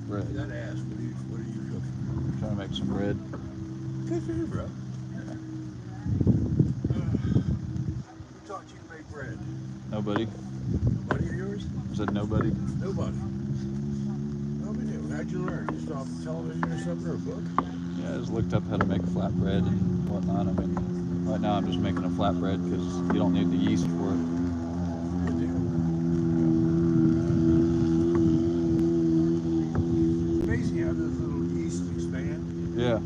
Bread. That ass, what are you cooking? Trying to make some bread. Good for you, bro. Who taught you to make bread? Nobody. Nobody of yours? I said nobody. Nobody. Nobody knew. How'd you learn? Just off television or something, or a book? Yeah, I just looked up how to make flatbread and whatnot. I mean, right now I'm just making a flatbread because you don't need the yeast for it. Good deal. Amazing how those little yeasts expand. Yeah.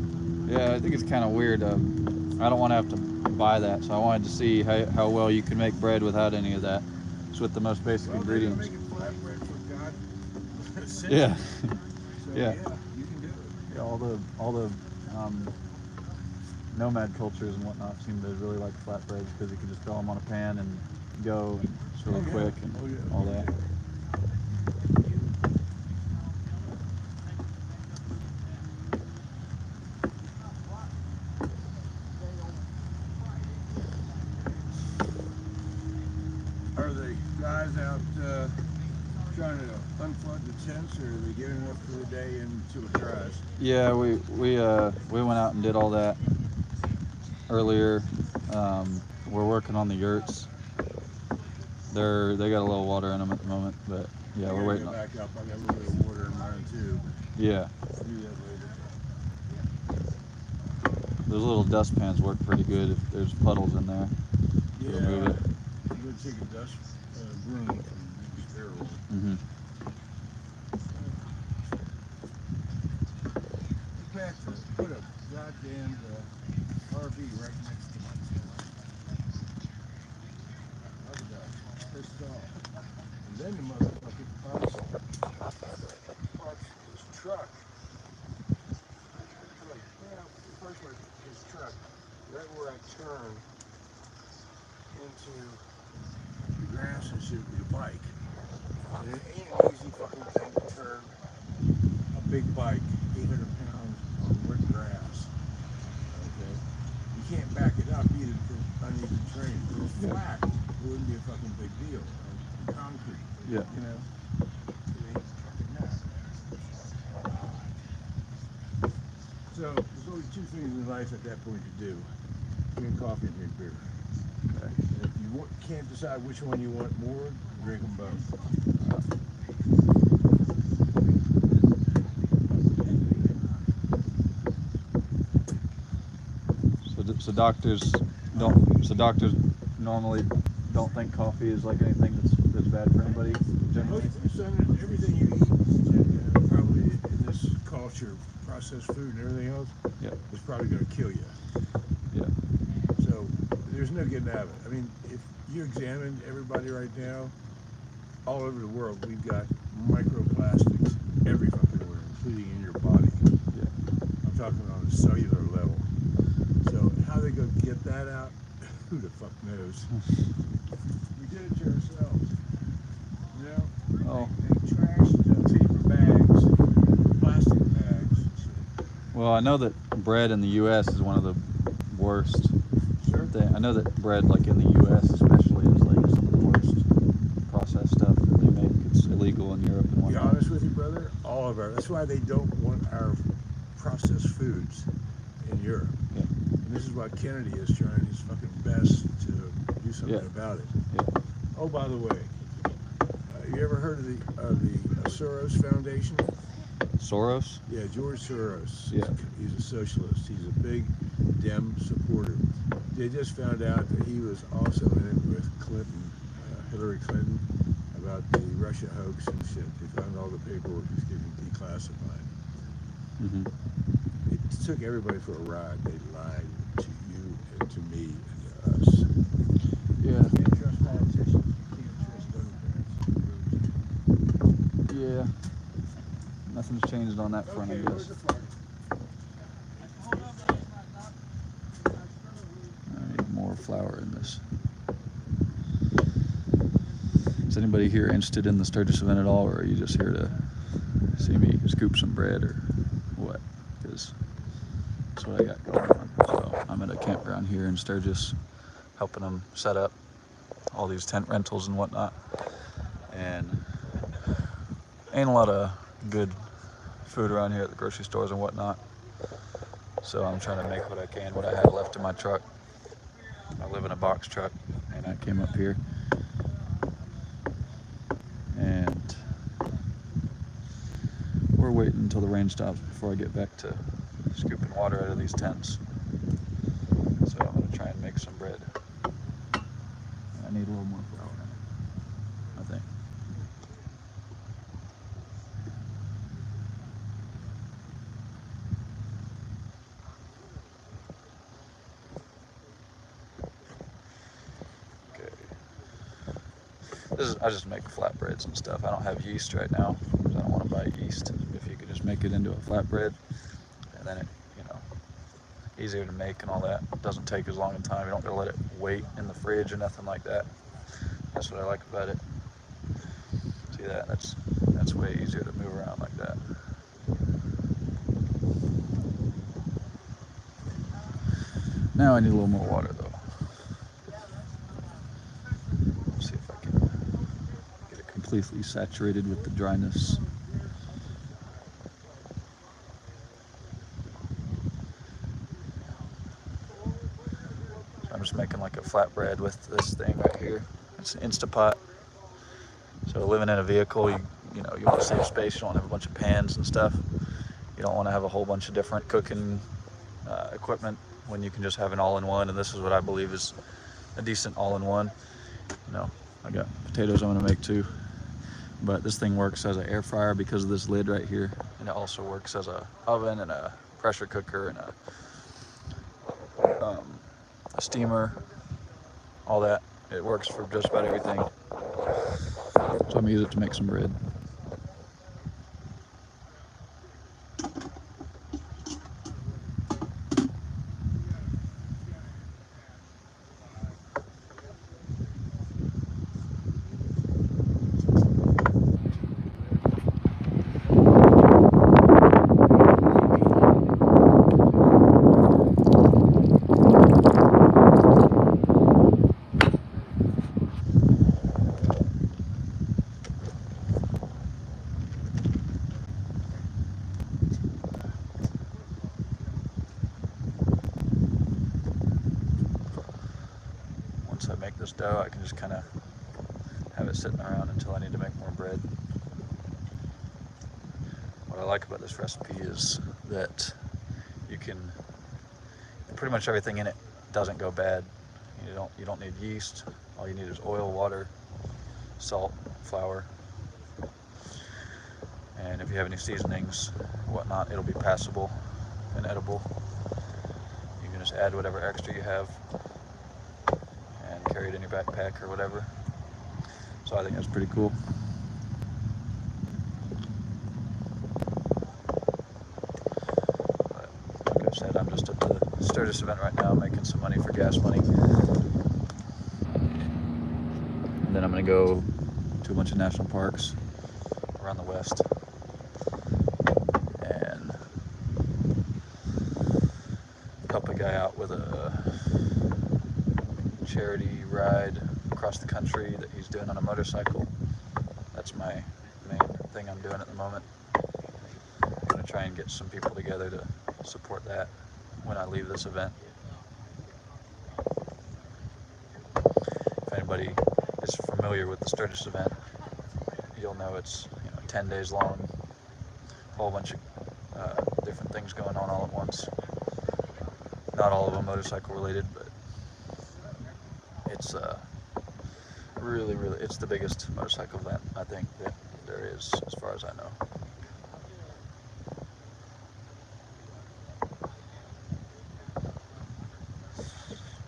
Yeah, I think it's kind of weird. I don't want to have to buy that, so I wanted to see how well you can make bread without any of that. Just with the most basic ingredients. They've been making flatbread for God since. Yeah. So Yeah. You can do it. Yeah, all the nomad cultures and whatnot seem to really like flatbreads because you can just throw them on a pan and go, and it's really quick and all that. Are the guys out trying to unplug the tents, or are they getting enough for the day until it dries? Yeah, we went out and did all that earlier. We're working on the yurts. They got a little water in them at the moment, but yeah, we're waiting. Go back up. I got a little bit of water in mine too. Yeah. I'll do that later. Those little dustpans work pretty good if there's puddles in there. Yeah. Remove it. I'm going to take a dust broom from the spare room. Mm-hmm. In fact, put a goddamn RV right next to my tent. I was pissed off. And then the motherfucker parks his truck. Like, he parks his truck right where I turn into the grass and shit with a bike. And it ain't an easy fucking thing to turn a big bike, 800 pounds on wet grass. Okay? You can't back it up either because uneven terrain. If it was flat, it wouldn't be a fucking big deal. Concrete. Yeah. You know? It ain't fucking that. So there's only two things in life at that point to do. Drink coffee and drink beer. Okay. And if you can't decide which one you want more, drink them both. So doctors don't. So doctors normally don't think coffee is like anything that's bad for anybody. Generally. Everything you eat, probably in this culture, processed food and everything else, is probably going to kill you. Yeah. So there's no getting out of it. I mean, if you examine everybody right now, all over the world, we've got microplastics every fucking where, including in your body. Yeah. I'm talking on a cellular level. So how they go get that out, who the fuck knows? We did it to ourselves. You know? Oh. They trashed paper bags, plastic bags. Well, I know that bread in the U.S. is one of the worst Sure. thing. I know that bread, like in the U.S. especially, is like some of the worst processed stuff that they make. It's illegal in Europe and To be whatnot. honest with you, brother, all of our. That's why they don't want our processed foods in Europe. Yeah. And this is why Kennedy is trying his fucking best to do something Yeah. about it. Yeah. Oh, by the way, you ever heard of the Soros Foundation? Soros? Yeah, George Soros. Yeah. He's a socialist. He's a big Dem supporter. They just found out that he was also in it with Clinton, Hillary Clinton, about the Russia hoax and shit. They found all the paperwork was getting declassified. Mm-hmm. It took everybody for a ride. They lied to you and to me and to us. Yeah. You can't trust politicians. You can't trust Democrats. Yeah. Nothing's changed on that front, I Okay, guess. where's the flag? I need more flour in this. Is anybody here interested in the Sturgis event at all, or are you just here to see me scoop some bread, or what? Because that's what I got going on. So I'm at a campground here in Sturgis, helping them set up all these tent rentals and whatnot. And ain't a lot of good food around here at the grocery stores and whatnot. So I'm trying to make what I can, what I had left in my truck. I live in a box truck, and I came up here. And we're waiting until the rain stops before I get back to scooping water out of these tents. So I'm going to try and make some bread. I need a little more flour in it, I think. Okay. I just make flatbreads and stuff. I don't have yeast right now because I don't want to buy yeast. If you could just make it into a flatbread, and then it, easier to make and all that. It doesn't take as long a time. You don't gotta let it wait in the fridge or nothing like that. That's what I like about it. See that? That's way easier to move around like that. Now I need a little more water though. Let's see if I can get it completely saturated with the dryness. So I'm just making like a flatbread with this thing right here. It's an Instapot. So living in a vehicle, you want to save space. You don't have a bunch of pans and stuff. You don't want to have a whole bunch of different cooking equipment when you can just have an all-in-one, and this is what I believe is a decent all-in-one. I got potatoes I'm gonna make too, but this thing works as an air fryer because of this lid right here, and it also works as a oven and a pressure cooker and a steamer, all that. It works for just about everything. So I'm gonna use it to make some bread. Once I make this dough, I can just kind of have it sitting around until I need to make more bread. What I like about this recipe is that you can, pretty much everything in it doesn't go bad. You don't need yeast. All you need is oil, water, salt, flour, and if you have any seasonings, whatnot, it'll be passable and edible. You can just add whatever extra you have and carry it in your backpack or whatever. So I think that's pretty cool. But like I said, I'm just at the Sturgis event right now, making some money for gas money. And then I'm gonna go to a bunch of national parks around the West and help a guy out with a charity ride across the country that he's doing on a motorcycle. That's my main thing I'm doing at the moment. I'm going to try and get some people together to support that when I leave this event. If anybody is familiar with the Sturgis event, you'll know it's 10 days long, a whole bunch of different things going on all at once. Not all of them motorcycle related, but it's really, it's the biggest motorcycle event I think that there is, as far as I know.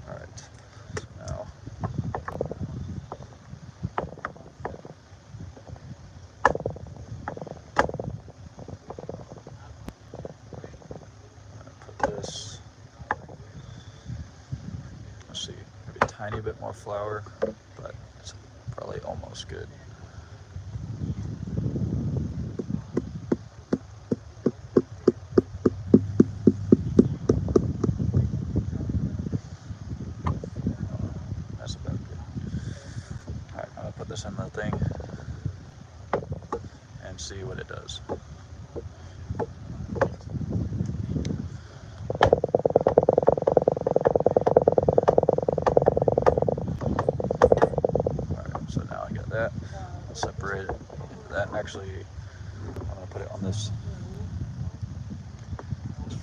All right, now put this. Let's see, maybe a tiny bit more flour, but it's probably almost good. That's about good. All right, I'm gonna put this in the thing and see what it does. So now I got that. I'll separate it. That actually, I'm gonna put it on this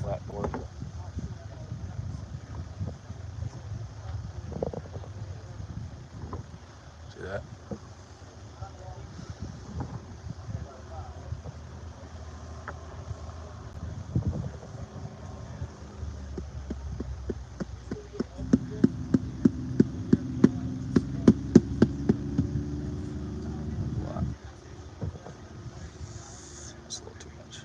flat board. See that? That's a little too much.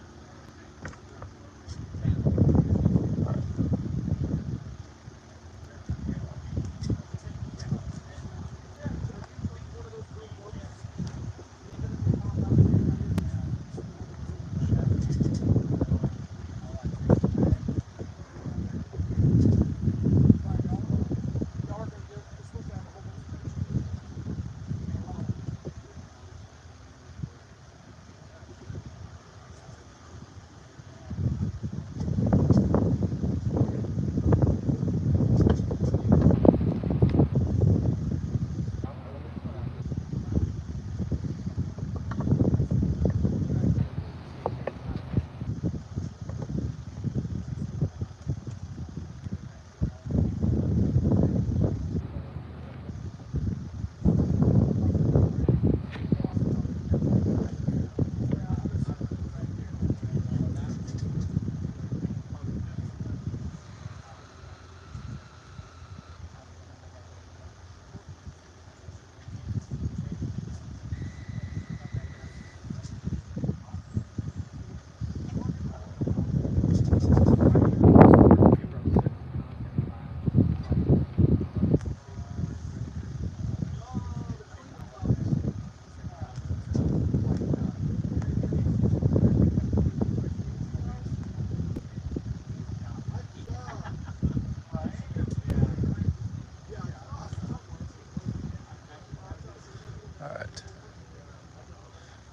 All right.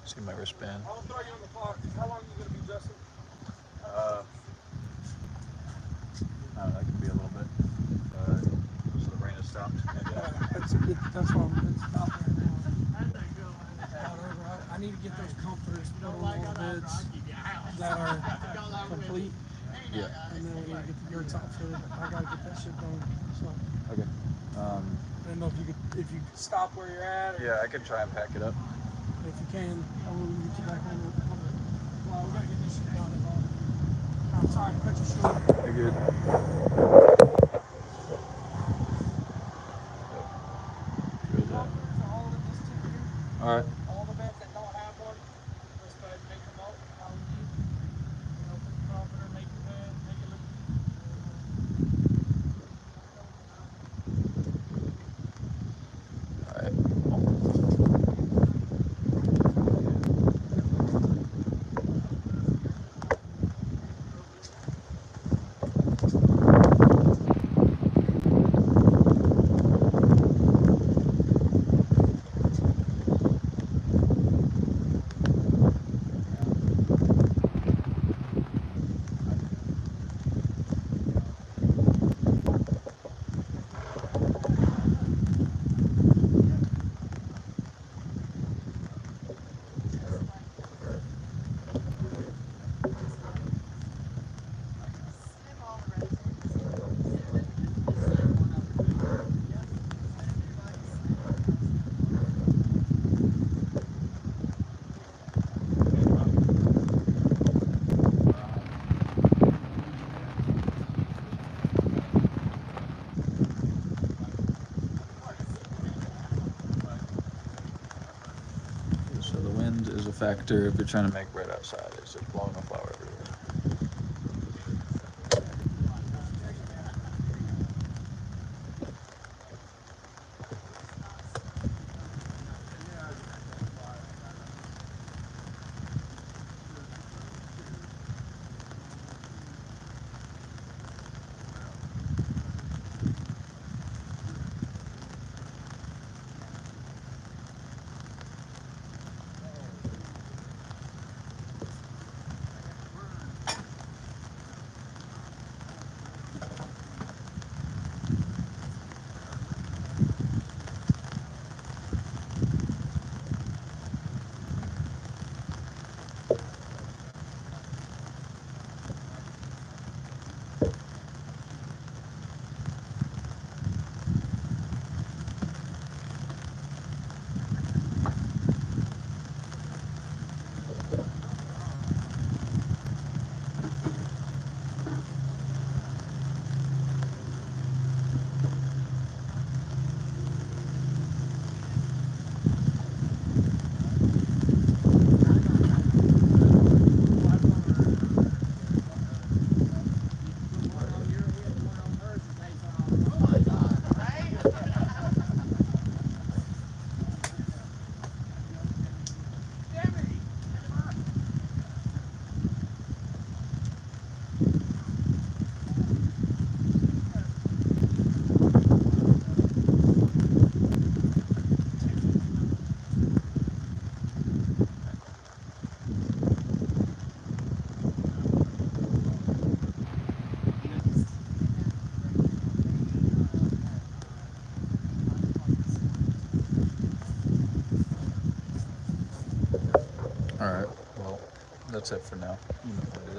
See my wristband. I'll throw you on the clock. How long are you going to be, Justin? I don't know, that could be a little bit. So the rain has stopped. That's what it's about right now. I need to get those comforters put on all the beds that are complete. Yeah. And then we need to get the yurts outfitted. I gotta get that shit done. So Okay. I don't know if you could stop where you're at. Or Yeah, I could try and pack it up. if you can, I will get you back on the. Well, we gotta get this shit done. I'm sorry to cut you short. You're good. All right. All the beds that don't have one, let's go ahead and make them up how we need. Put the comforter, make the bed, make it look. All right. factor if you're trying to make bread outside, is just blowing the flour everywhere. All right. Well, that's it for now. You know what it is.